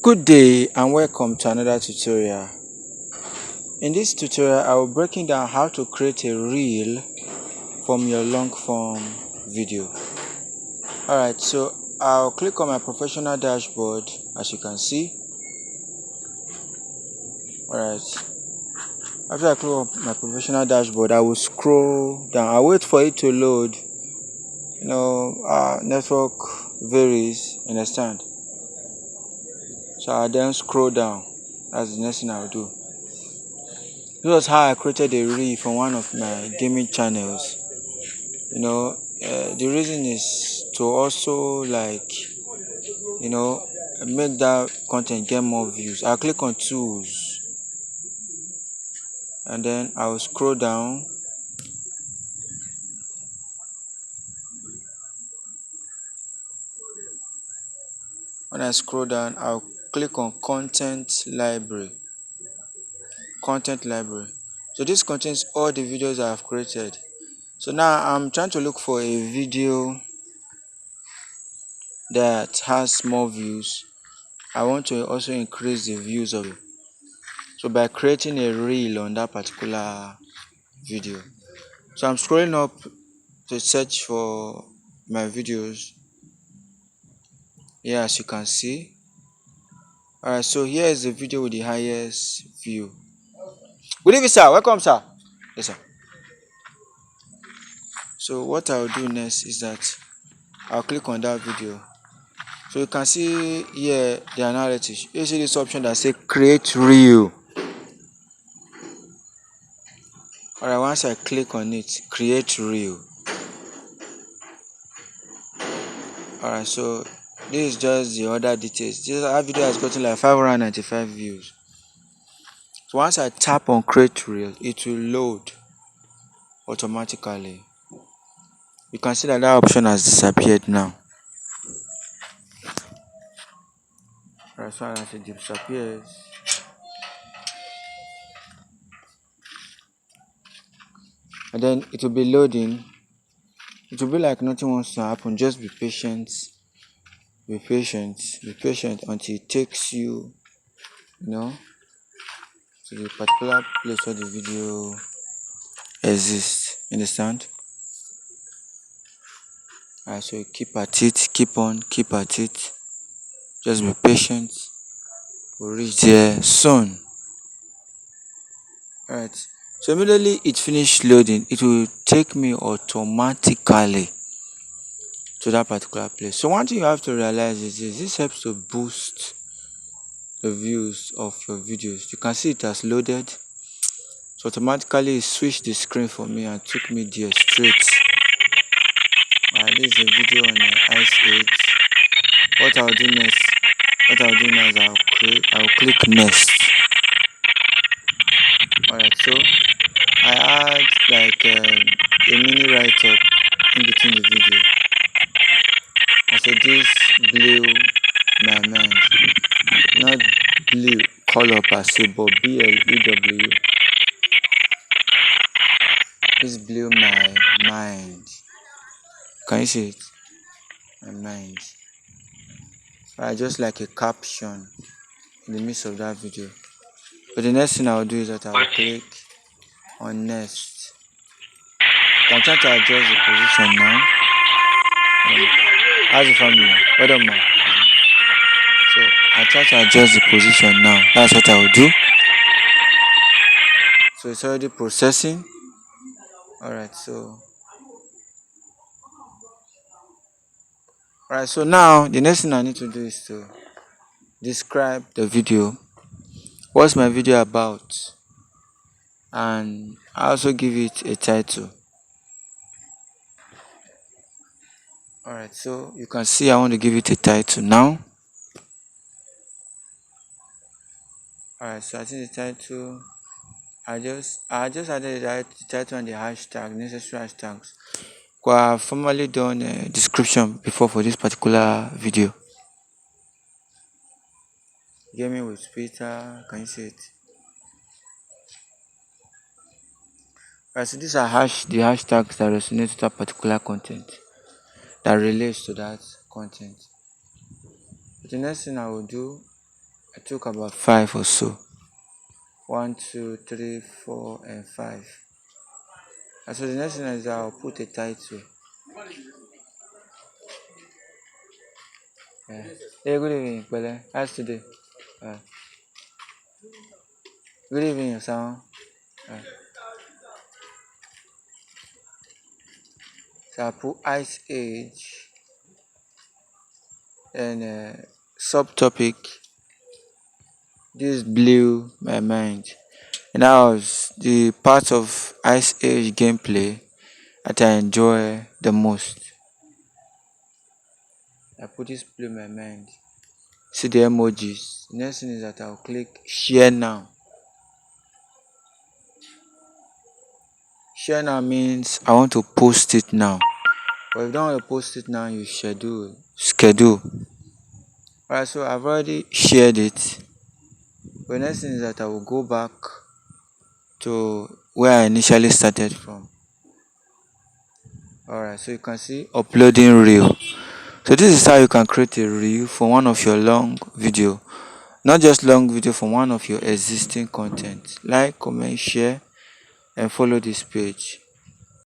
Good day and welcome to another tutorial. In this tutorial, I will be breaking down how to create a reel from your long form video. Alright, so I'll click on my professional dashboard as you can see. Alright, after I click on my professional dashboard, I will scroll down. I'll wait for it to load. Network varies, understand? So I'll then scroll down. That's the next thing I'll do. This was how I created a reel from one of my gaming channels. The reason is to also make that content get more views. I'll click on tools and then I'll scroll down. When I scroll down, I'll click on content library. So this contains all the videos I've created. So now I'm trying to look for a video that has more views. I want to also increase the views of it. So by creating a reel on that particular video. So I'm scrolling up to search for my videos. Here, as you can see. Alright, so here is the video with the highest view. Good evening, sir. Welcome, sir. Yes, sir. So what I'll do next is that I'll click on that video. So you can see here the analytics. You see this option that says create reel. Alright, once I click on it, create reel. Alright, so this is just the other details. This video has gotten like 595 views. So once I tap on create reel, it will load automatically. You can see that option has disappeared now. Alright, so as it disappears, and then it will be loading. It will be like nothing wants to happen. Just be patient. Be patient until it takes you, to the particular place where the video exists. Understand? Alright, so keep at it, keep at it. Just be patient. We'll reach there soon. Alright, so immediately it finished loading, it will take me automatically to that particular place. So one thing you have to realize is this helps to boost the views of your videos. You can see it has loaded. So automatically it switched the screen for me and took me there straight. This is a video on Ice Age. What I'll do now is I'll click next. Alright, so I add like a mini write-up in between the video. I said this blew my mind. Not blue color per se, but BLEW. This blew my mind. Can you see it? My mind. I just like a caption in the midst of that video. But the next thing I'll do is that I'll click on next. I'm trying to adjust the position now. How's the family? Well done, man. So I'll try to adjust the position now. That's what I will do. So it's already processing. Alright, so now the next thing I need to do is to describe the video. What's my video about? And I also give it a title. Alright, so you can see I want to give it a title now. Alright, so I think the title, I just added the title and the hashtag, necessary hashtags. I've formerly done a description before for this particular video. Gaming with Peter, can you see it? Alright, so these are the hashtags that resonate with that particular content, that relates to that content. But the next thing I will do I took about 5 or so. 1, 2, 3, 4, and 5. And so the next thing is I'll put a title. Yeah. Hey, good evening, Pele. How's today? Uh, Good evening, Sam. Uh, so I'll put Ice Age and subtopic. This blew my mind. And that was the part of Ice Age gameplay that I enjoy the most. I put this blew my mind. See the emojis. The next thing is that I'll click share now. Share now means I want to post it now. But if you don't want to post it now, you schedule. Alright, so I've already shared it. But the next thing is that I will go back to where I initially started from. Alright, so you can see uploading reel. So this is how you can create a reel for one of your long video. Not just long video, from one of your existing content. Like, comment, share, and follow this page.